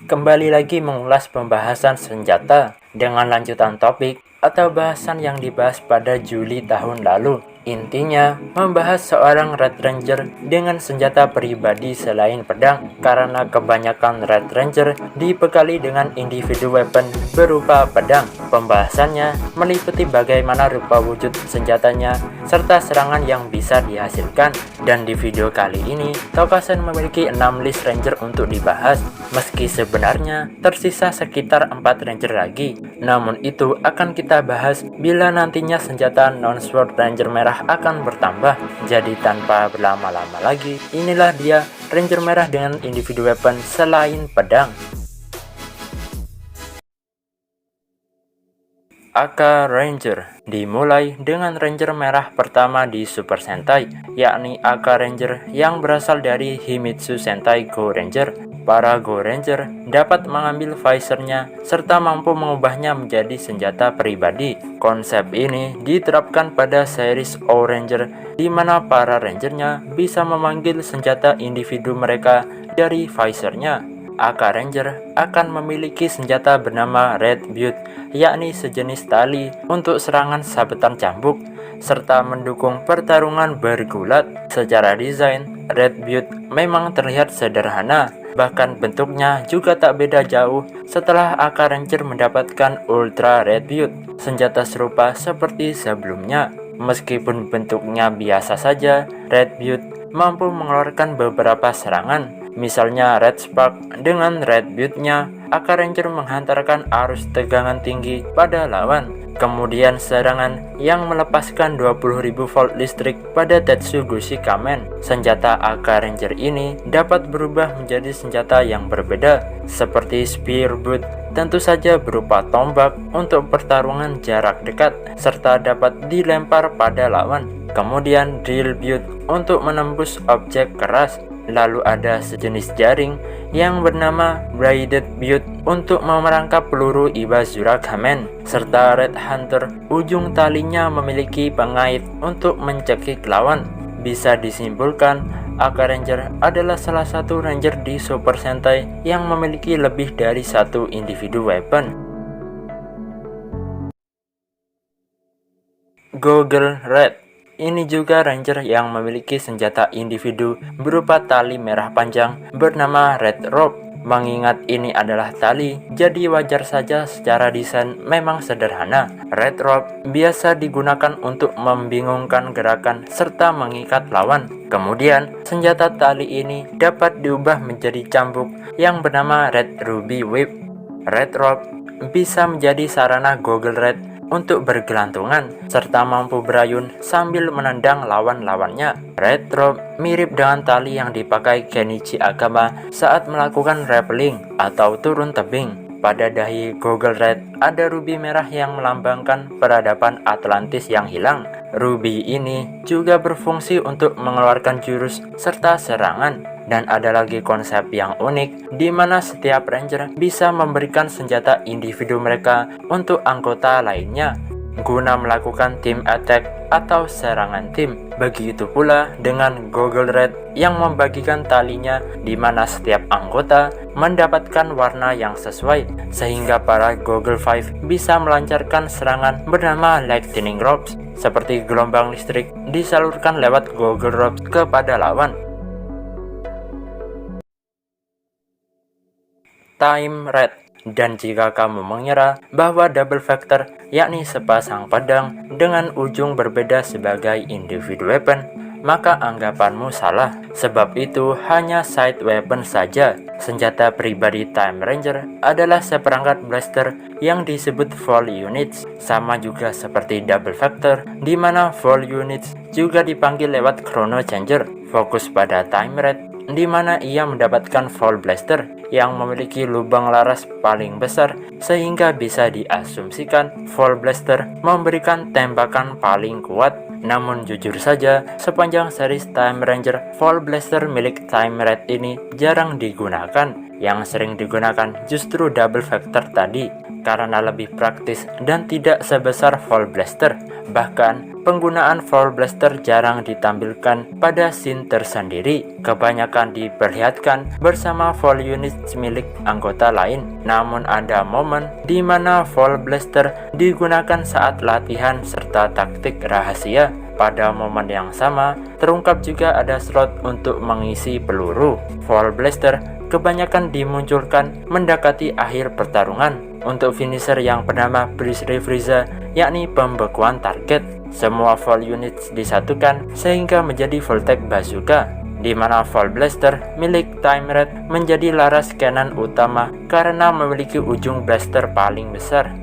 Kembali lagi mengulas pembahasan senjata dengan lanjutan topik atau bahasan yang dibahas pada Juli tahun lalu. Intinya, membahas seorang Red Ranger dengan senjata pribadi selain pedang, karena kebanyakan Red Ranger dibekali dengan individu weapon berupa pedang. Pembahasannya meliputi bagaimana rupa wujud senjatanya, serta serangan yang bisa dihasilkan. Dan di video kali ini, Tokasen memiliki 6 list Ranger untuk dibahas, meski sebenarnya tersisa sekitar 4 Ranger lagi. Namun itu akan kita bahas bila nantinya senjata non-sword Ranger merah akan bertambah. Jadi tanpa berlama-lama lagi, inilah dia Ranger merah dengan individu weapon selain pedang. Aka Ranger dimulai dengan Ranger merah pertama di Super Sentai, yakni Aka Ranger yang berasal dari Himitsu Sentai Go Ranger. Para Go Ranger dapat mengambil visornya serta mampu mengubahnya menjadi senjata pribadi. Konsep ini diterapkan pada series O Ranger, di mana para Rangernya bisa memanggil senjata individu mereka dari visornya. Aka Ranger akan memiliki senjata bernama Red Butte, yakni sejenis tali untuk serangan sabetan cambuk, serta mendukung pertarungan bergulat. Secara desain, Red Butte memang terlihat sederhana, bahkan bentuknya juga tak beda jauh setelah Aka Ranger mendapatkan Ultra Red Butte, senjata serupa seperti sebelumnya. Meskipun bentuknya biasa saja, Red Butte mampu mengeluarkan beberapa serangan. Misalnya Red Spark. Dengan Red Butte-nya, Aka Ranger menghantarkan arus tegangan tinggi pada lawan. Kemudian serangan yang melepaskan 20.000 volt listrik pada Tetsugushi Kamen. Senjata Aka Ranger ini dapat berubah menjadi senjata yang berbeda, seperti Spear Butte, tentu saja berupa tombak untuk pertarungan jarak dekat, serta dapat dilempar pada lawan. Kemudian Drill Butte untuk menembus objek keras. Lalu ada sejenis jaring yang bernama Braided Butte untuk memerangkap peluru Ibazura Kamen, serta Red Hunter, ujung talinya memiliki pengait untuk mencekik lawan. Bisa disimpulkan, Aka Ranger adalah salah satu Ranger di Super Sentai yang memiliki lebih dari satu individu weapon. Goggle Red. Ini juga Ranger yang memiliki senjata individu berupa tali merah panjang bernama Red Rope. Mengingat ini adalah tali, jadi wajar saja secara desain memang sederhana. Red Rope biasa digunakan untuk membingungkan gerakan serta mengikat lawan. Kemudian, senjata tali ini dapat diubah menjadi cambuk yang bernama Red Ruby Whip. Red Rope bisa menjadi sarana Goggle Red untuk bergelantungan, serta mampu berayun sambil menendang lawan-lawannya. Red Rope mirip dengan tali yang dipakai Kenichi Agama saat melakukan rappelling atau turun tebing. Pada dahi Goggle Red ada ruby merah yang melambangkan peradaban Atlantis yang hilang. Ruby ini juga berfungsi untuk mengeluarkan jurus serta serangan. Dan ada lagi konsep yang unik, di mana setiap Ranger bisa memberikan senjata individu mereka untuk anggota lainnya, guna melakukan team attack atau serangan tim. Begitu pula dengan Goggle Red yang membagikan talinya, di mana setiap anggota mendapatkan warna yang sesuai, sehingga para Goggle 5 bisa melancarkan serangan bernama Lightning Ropes, seperti gelombang listrik disalurkan lewat Goggle Ropes kepada lawan. Time Red. Dan jika kamu mengira bahwa double factor, yakni sepasang pedang dengan ujung berbeda sebagai individu weapon, maka anggapanmu salah. Sebab itu hanya side weapon saja. Senjata pribadi Time Ranger adalah seperangkat blaster yang disebut Vol Units, sama juga seperti double factor, di mana Vol Units juga dipanggil lewat Chrono Changer. Fokus pada Time Red, di mana ia mendapatkan Vol Blaster yang memiliki lubang laras paling besar, sehingga bisa diasumsikan Vol Blaster memberikan tembakan paling kuat. Namun jujur saja, sepanjang series Time Ranger, Vol Blaster milik Time Red ini jarang digunakan. Yang sering digunakan justru double factor tadi, karena lebih praktis dan tidak sebesar Fall Blaster. Bahkan, penggunaan Fall Blaster jarang ditampilkan pada scene tersendiri. Kebanyakan diperlihatkan bersama Fall Units milik anggota lain. Namun ada momen di mana Fall Blaster digunakan saat latihan serta taktik rahasia. Pada momen yang sama, terungkap juga ada slot untuk mengisi peluru. Fall Blaster kebanyakan dimunculkan mendekati akhir pertarungan untuk finisher yang bernama Breeze Refreeza, yakni pembekuan target. Semua Fall Units disatukan sehingga menjadi Voltec Bazooka, di mana Fall Blaster milik Time Red menjadi laras cannon utama karena memiliki ujung blaster paling besar.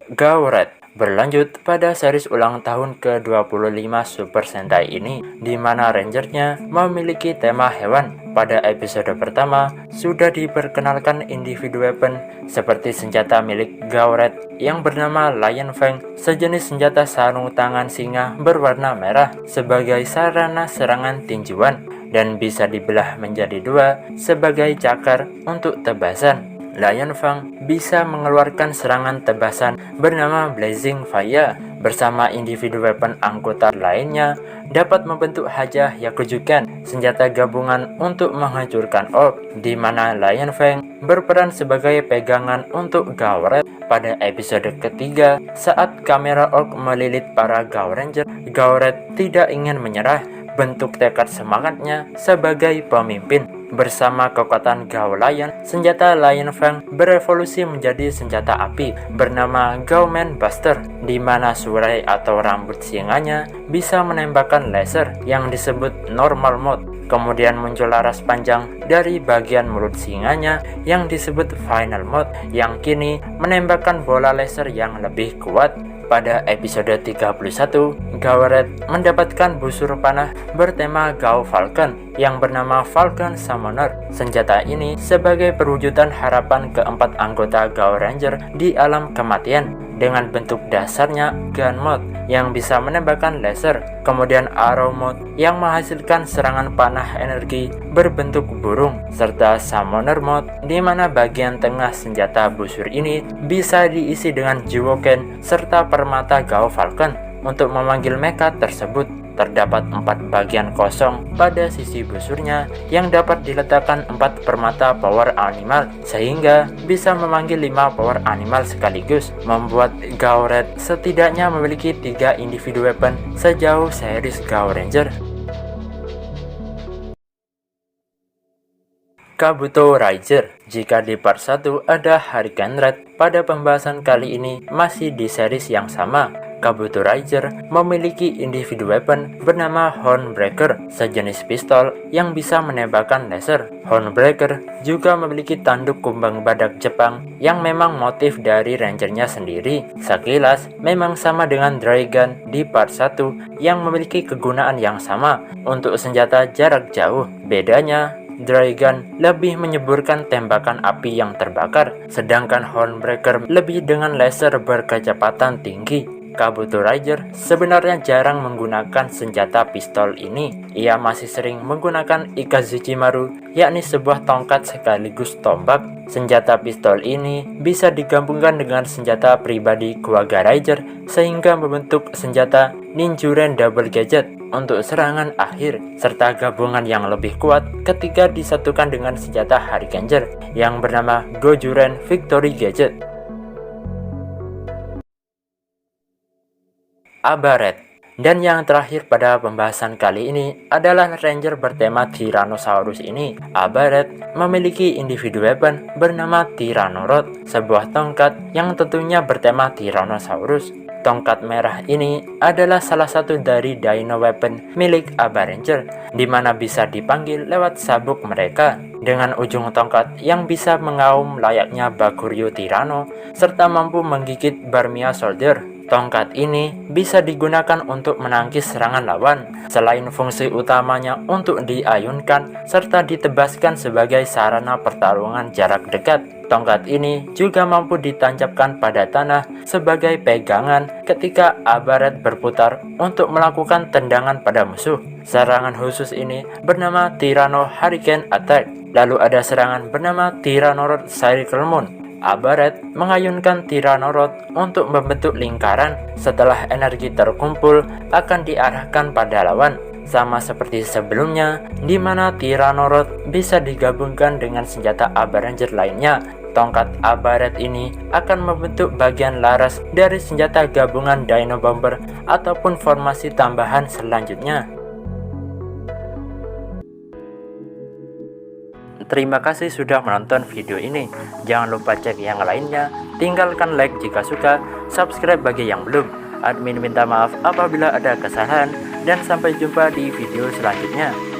Gawred berlanjut pada series ulang tahun ke-25 Super Sentai ini, di mana Rangernya memiliki tema hewan. Pada episode pertama, sudah diperkenalkan individu weapon seperti senjata milik Gawred yang bernama Lion Fang, sejenis senjata sarung tangan singa berwarna merah sebagai sarana serangan tinjuan dan bisa dibelah menjadi dua sebagai cakar untuk tebasan. Lion Fang bisa mengeluarkan serangan tebasan bernama Blazing Fire. Bersama individu weapon anggota lainnya dapat membentuk Hajah Yakujukan, senjata gabungan untuk menghancurkan orb, di mana Lion Fang berperan sebagai pegangan untuk Gawred. Pada episode ketiga, saat kamera orb melilit para Gawranger, Gawred tidak ingin menyerah. Bentuk tekad semangatnya sebagai pemimpin. Bersama kekuatan Gao Lion, senjata Lion Fang berevolusi menjadi senjata api bernama Gauman Buster, di mana surai atau rambut singanya bisa menembakkan laser yang disebut normal mode. Kemudian muncul laras panjang dari bagian mulut singanya yang disebut final mode, yang kini menembakkan bola laser yang lebih kuat. Pada episode 31, Gawred mendapatkan busur panah bertema Gao Falcon yang bernama Falcon Summoner. Senjata ini sebagai perwujudan harapan keempat anggota Gao Ranger di alam kematian, dengan bentuk dasarnya Gun Mode yang bisa menembakkan laser, kemudian Arrow Mode yang menghasilkan serangan panah energi berbentuk burung, serta Summoner Mode di mana bagian tengah senjata busur ini bisa diisi dengan Juwoken serta permata Gao Falcon. Untuk memanggil mecha tersebut, terdapat 4 bagian kosong pada sisi busurnya yang dapat diletakkan 4 permata power animal, sehingga bisa memanggil 5 power animal sekaligus, membuat Gawred setidaknya memiliki 3 individu weapon sejauh series Gao Ranger. Kabuto Ranger. Jika di part 1 ada Hurricane Red, pada pembahasan kali ini masih di series yang sama. Kabuto Ranger memiliki individu weapon bernama Hornbreaker, sejenis pistol yang bisa menembakkan laser. Hornbreaker juga memiliki tanduk kumbang badak Jepang yang memang motif dari rangernya sendiri. Sekilas memang sama dengan Dragon di part 1 yang memiliki kegunaan yang sama untuk senjata jarak jauh. Bedanya, Dragon lebih menyuburkan tembakan api yang terbakar, sedangkan Hornbreaker lebih dengan laser berkecepatan tinggi. Kabuto Ranger sebenarnya jarang menggunakan senjata pistol ini. Ia masih sering menggunakan Ikazuchimaru, yakni sebuah tongkat sekaligus tombak. Senjata pistol ini bisa digabungkan dengan senjata pribadi Quagga Ranger sehingga membentuk senjata Ninjuren Double Gadget untuk serangan akhir, serta gabungan yang lebih kuat ketika disatukan dengan senjata Hurricaneer yang bernama Gojuren Victory Gadget. Abaret. Dan yang terakhir pada pembahasan kali ini adalah Ranger bertema Tyrannosaurus ini. Abaret memiliki individu weapon bernama Tyrannorod, sebuah tongkat yang tentunya bertema Tyrannosaurus. Tongkat merah ini adalah salah satu dari dino weapon milik Abaranger, di mana bisa dipanggil lewat sabuk mereka, dengan ujung tongkat yang bisa mengaum layaknya Bakuryu Tyranno, serta mampu menggigit Barmia Soldier. Tongkat ini bisa digunakan untuk menangkis serangan lawan, selain fungsi utamanya untuk diayunkan serta ditebaskan sebagai sarana pertarungan jarak dekat. Tongkat ini juga mampu ditancapkan pada tanah sebagai pegangan ketika Abaret berputar untuk melakukan tendangan pada musuh. Serangan khusus ini bernama Tyranno Hurricane Attack. Lalu ada serangan bernama Tyrannosaurus Cycle Moon. Abaret mengayunkan Tyrannosaurus untuk membentuk lingkaran. Setelah energi terkumpul akan diarahkan pada lawan, sama seperti sebelumnya di mana Tyrannosaurus bisa digabungkan dengan senjata Abaranger lainnya. Tongkat Abaret ini akan membentuk bagian laras dari senjata gabungan Dino Bomber ataupun formasi tambahan selanjutnya. Terima kasih sudah menonton video ini. Jangan lupa cek yang lainnya. Tinggalkan like jika suka, subscribe bagi yang belum. Admin minta maaf apabila ada kesalahan, dan sampai jumpa di video selanjutnya.